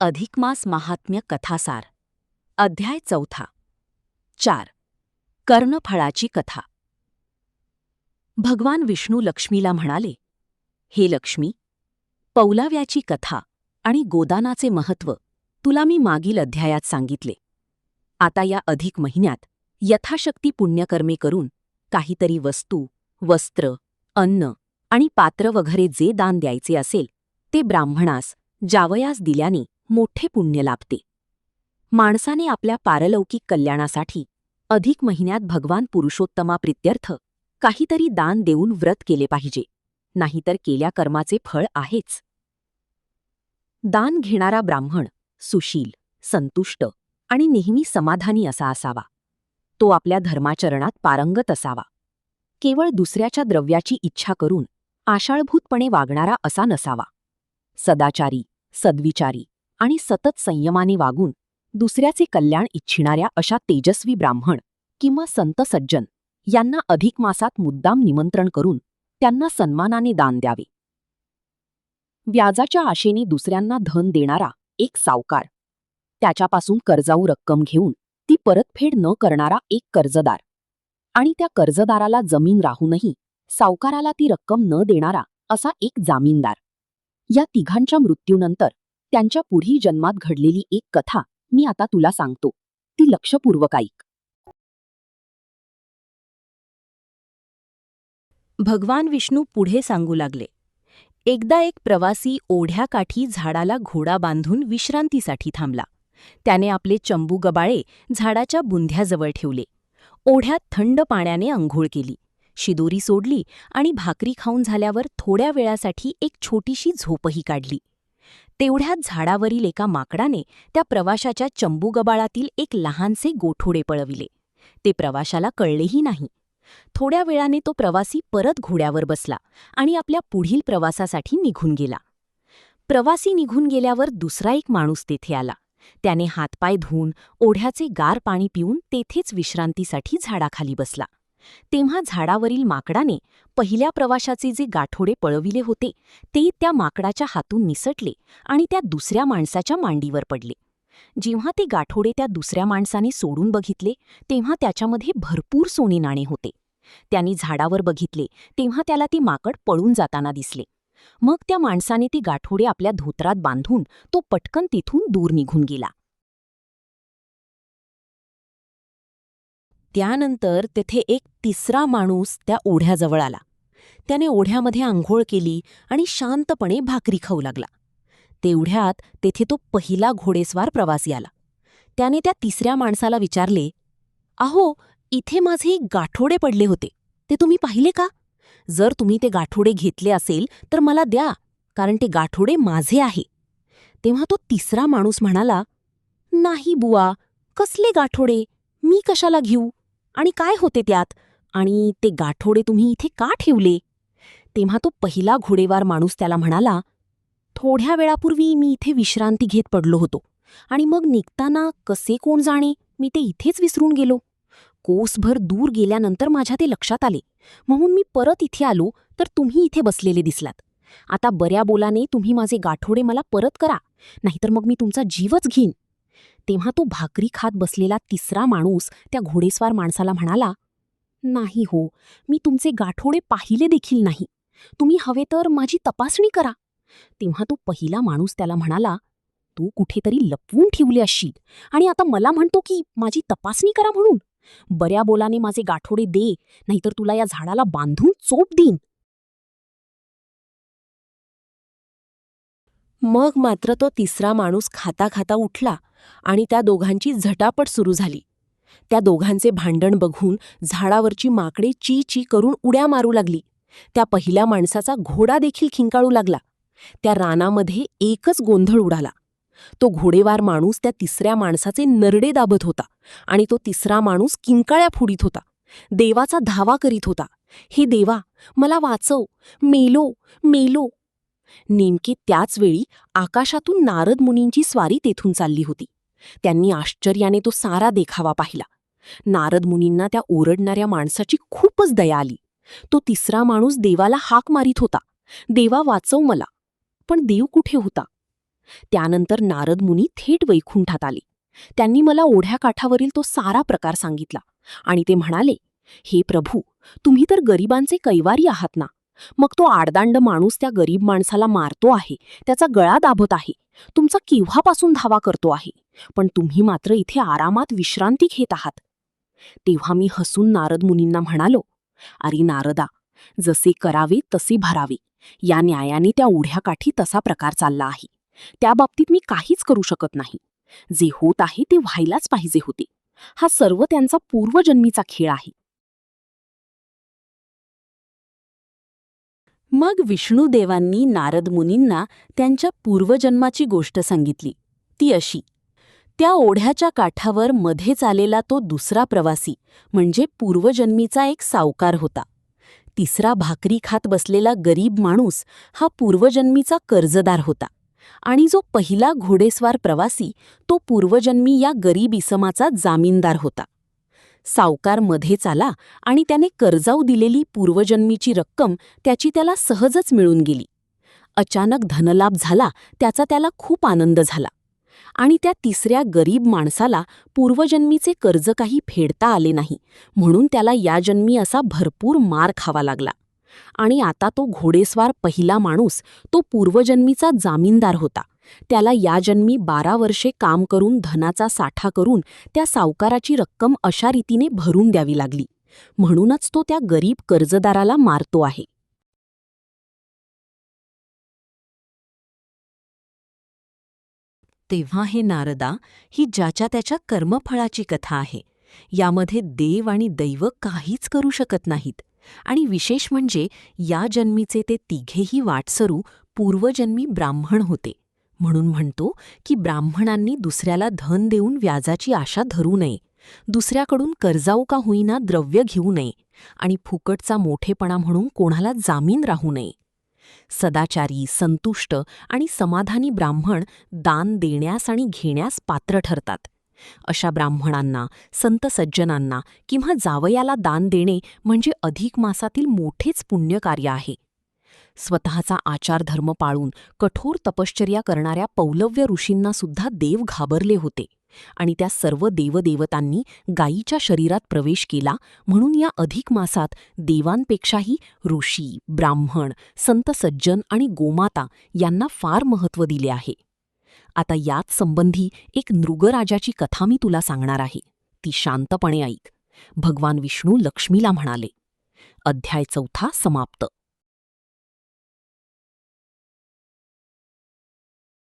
अधिक मास महात्म्य कथासार अध्याय 4 4 कर्णफळाची कथा. भगवान विष्णू लक्ष्मीला म्हणाले, हे लक्ष्मी, पौलाव्याची कथा आणि गोदानाचे महत्त्व तुला मी मागील अध्यायात सांगितले. आता या अधिक महिन्यात यथाशक्ती पुण्यकर्मे करून काहीतरी वस्तू, वस्त्र, अन्न आणि पात्र वगैरे जे दान द्यायचे असेल ते ब्राह्मणास, जावयास दिल्याने मोठे पुण्य लाभते. माणसाने आपल्या पारलौकिक कल्याणासाठी अधिक महिन्यात भगवान पुरुषोत्तमाप्रित्यर्थ काहीतरी दान देऊन व्रत केले पाहिजे, नाहीतर केल्या कर्माचे फळ आहेच. दान घेणारा ब्राह्मण सुशील, संतुष्ट आणि नेहमी समाधानी असा असावा. तो आपल्या धर्माचरणात पारंगत असावा. केवळ दुसऱ्याच्या द्रव्याची इच्छा करून आशाळभूतपणे वागणारा असा नसावा. सदाचारी, सद्विचारी आणि सतत संयमाने वागून दुसऱ्याचे कल्याण इच्छिणाऱ्या अशा तेजस्वी ब्राह्मण किंवा संत सज्जन यांना अधिक मासात मुद्दाम निमंत्रण करून त्यांना सन्मानाने दान द्यावे. व्याजाच्या आशेने दुसऱ्यांना धन देणारा एक सावकार, त्याच्यापासून कर्जाऊ रक्कम घेऊन ती परतफेड न करणारा एक कर्जदार आणि त्या कर्जदाराला जमीन राहूनही सावकाराला ती रक्कम न देणारा असा एक जामीनदार, या तिघांच्या मृत्यूनंतर त्यांच्या पुढील जन्मात घडलेली एक कथा मी आता तुला सांगतो, ती लक्षपूर्वक ऐक. भगवान विष्णू पुढे सांगू लागले, एकदा एक प्रवासी ओढ्याकाठी झाडाला घोडा बांधून विश्रांतीसाठी थांबला. त्याने आपले चंबू गबाळे झाडाच्या बुंध्याजवळ ठेवले. ओढ्यात थंड पाण्याने अंघोळ केली, शिदोरी सोडली आणि भाकरी खाऊन झाल्यावर थोड्या वेळासाठी एक छोटीशी झोपही काढली. तेवढ्यात झाडावरील एका माकडाने त्या प्रवाशाच्या चंबूगबाळातील एक लहानसे गोठोडे पळविले. ते प्रवाशाला कळलेही नाही. थोड्या वेळाने तो प्रवासी परत घोड्यावर बसला आणि आपल्या पुढील प्रवासासाठी निघून गेला. प्रवासी निघून गेल्यावर दुसरा एक माणूस तेथे आला. त्याने हातपाय धुवून ओढ्याचे गार पाणी पिऊन तेथेच विश्रांतीसाठी झाडाखाली बसला. तेव्हा झाडावरील माकडाने पहिल्या प्रवाशाचे जे गाठोडे पळविले होते ते त्या माकडाच्या हातून निसटले आणि त्या दुसऱ्या माणसाच्या मांडीवर पडले. जेव्हा ते गाठोडे त्या दुसऱ्या माणसाने सोडून बघितले तेव्हा त्याच्यामध्ये भरपूर सोने नाणे होते. त्यांनी झाडावर बघितले तेव्हा त्याला ते माकड पळून जाताना दिसले. मग त्या माणसाने ते गाठोडे आपल्या धोतरात बांधून तो पटकन तिथून दूर निघून गेला. त्यानंतर तेथे एक तिसरा माणूस त्या ओढ्याजवळ आला. त्याने ओढ्यामध्ये आंघोळ केली आणि शांतपणे भाकरी खाऊ लागला. तेवढ्यात तेथे तो पहिला घोडेस्वार प्रवासी आला. त्याने त्या तिसऱ्या माणसाला विचारले, अहो, इथे माझे गाठोडे पडले होते, ते तुम्ही पाहिले का? जर तुम्ही ते गाठोडे घेतले असेल तर मला द्या, कारण ते गाठोडे माझे आहे. तेव्हा तो तिसरा माणूस म्हणाला, नाही बुवा, कसले गाठोडे, मी कशाला घेऊ, आणि काय होते त्यात, आणि ते गाठोडे तुम्ही इथे का ठेवले? तेव्हा तो पहिला घोडेवार माणूस त्याला म्हणाला, थोड्या वेळापूर्वी मी इथे विश्रांती घेत पडलो होतो आणि मग निघताना कसे कोण जाणे मी ते इथेच विसरून गेलो. कोसभर दूर गेल्यानंतर माझ्या ते लक्षात आले, म्हणून मी परत इथे आलो तर तुम्ही इथे बसलेले दिसलात. आता बऱ्या बोलाने तुम्ही माझे गाठोडे मला परत करा, नाहीतर मग मी तुमचा जीवच घेईन. तेव्हा तो भाकरी खात बसलेला तिसरा माणूस त्या घोडेस्वार माणसाला म्हणाला, नाही हो, मी तुमचे गाठोडे पाहिले देखील नाही. तुम्ही हवे तर माझी तपासणी करा. तेव्हा तो पहिला माणूस त्याला म्हणाला, तू कुठेतरी लपवून ठेवले असशील आणि आता मला म्हणतो की माझी तपासणी करा म्हणून. बऱ्या बोलाने माझे गाठोडे दे, नाहीतर तुला या झाडाला बांधून चोप देईन. मग मात्र तो तिसरा माणूस खाता खाता उठला आणि त्या दोघांची झटापट सुरू झाली. त्या दोघांचे भांडण बघून झाडावरची माकडे ची ची करून उड्या मारू लागली. त्या पहिल्या माणसाचा घोडा देखील खिंकाळू लागला. त्या रानामध्ये एकच गोंधळ उडाला. तो घोडेवार माणूस त्या तिसऱ्या माणसाचे नरडे दाबत होता आणि तो तिसरा माणूस किंकाळ्या फोडीत होता. देवाचा धावा करीत होता, हे देवा, मला वाचव, मेलो मेलो. नेमके त्याच वेळी आकाशातून नारद मुनींची स्वारी तेथून चालली होती. त्यांनी आश्चर्याने तो सारा देखावा पाहिला. नारद मुनींना त्या ओरडणाऱ्या माणसाची खूपच दया आली. तो तिसरा माणूस देवाला हाक मारीत होता, देवा वाचव मला. पण देव कुठे होता? त्यानंतर नारद मुनी थेट वैकुंठात आले. त्यांनी मला ओढ्याकाठावरील तो सारा प्रकार सांगितला आणि ते म्हणाले, हे प्रभू, तुम्ही तर गरिबांचे कैवारी आहात ना. मग तो आडदांड माणूस त्या गरीब माणसाला मारतो आहे, त्याचा गळा दाबत आहे, तुमचा केव्हापासून धावा करतो आहे, पण तुम्ही मात्र इथे आरामात विश्रांती घेत आहात. तेव्हा मी हसून नारद मुनींना म्हणालो, अरे नारदा, जसे करावे तसे भरावे, या न्यायाने त्या ओढ्याकाठी तसा प्रकार चालला आहे. त्या बाबतीत मी काहीच करू शकत नाही. जे होत आहे ते व्हायलाच पाहिजे होते. हा सर्व त्यांचा पूर्वजन्मीचा खेळ आहे. मग विष्णुदेवांनी नारद मुनींना त्यांच्या पूर्वजन्माची गोष्ट सांगितली. ती अशी: त्या ओढ्याच्या काठावर मध्येच आलेला तो दुसरा प्रवासी म्हणजे पूर्वजन्मीचा एक सावकार होता. तिसरा भाकरी खात बसलेला गरीब माणूस हा पूर्वजन्मीचा कर्जदार होता. आणि जो पहिला घोडेस्वार प्रवासी तो पूर्वजन्मी या गरीब इसमाचा जामीनदार होता. सावकार मध्येच आला आणि त्याने कर्जाऊ दिलेली पूर्वजन्मीची रक्कम त्याला सहजच मिळून गेली. अचानक धनलाभ झाला, त्याचा त्याला खूप आनंद झाला. आणि त्या तिसऱ्या गरीब माणसाला पूर्वजन्मीचे कर्ज काही फेडता आले नाही, म्हणून त्याला या जन्मी असा भरपूर मार खावा लागला. आणि आता तो घोडेस्वार पहिला माणूस तो पूर्वजन्मीचा जामीनदार होता. त्याला या जन्मी 12 वर्षे काम करून धनाचा साठा करून त्या सावकाराची रक्कम अशा रीतीने भरून द्यावी लागली. म्हणूनच तो त्या गरीब कर्जदाराला मारतो आहे. तेव्हा हे नारदा, ही ज्याच्या त्याच्या कर्मफळाची कथा आहे. यामध्ये देव आणि दैव काहीच करू शकत नाहीत. आणि विशेष म्हणजे या जन्मीचे ते तिघेही वाटसरू पूर्वजन्मी ब्राह्मण होते. म्हणून म्हणतो की ब्राह्मणांनी दुसऱ्याला धन देऊन व्याजाची आशा धरू नये, दुसऱ्याकडून कर्जाऊ का होईना द्रव्य घेऊ नये आणि फुकटचा मोठेपणा म्हणून कोणाला जामीन राहू नये. सदाचारी, संतुष्ट आणि समाधानी ब्राह्मण दान देण्यास आणि घेण्यास पात्र ठरतात. अशा ब्राह्मणांना, संत सज्जनांना किंवा जावयाला दान देणे म्हणजे अधिक मासातील मोठेच पुण्यकार्य आहे. स्वतःचा आचारधर्म पाळून कठोर तपश्चर्या करणाऱ्या पौलव्य ऋषींनासुद्धा देव घाबरले होते आणि त्या सर्व देवदेवतांनी गायीच्या शरीरात प्रवेश केला. म्हणून या अधिक मासात देवांपेक्षाही ऋषी, ब्राह्मण, संत सज्जन आणि गोमाता यांना फार महत्त्व दिले आहे. आता याच संबंधी एक नृगराजाची कथा मी तुला सांगणार आहे. ती शांतपणे ऐक. भगवान विष्णू लक्ष्मीला म्हणाले. अध्याय 4 समाप्त.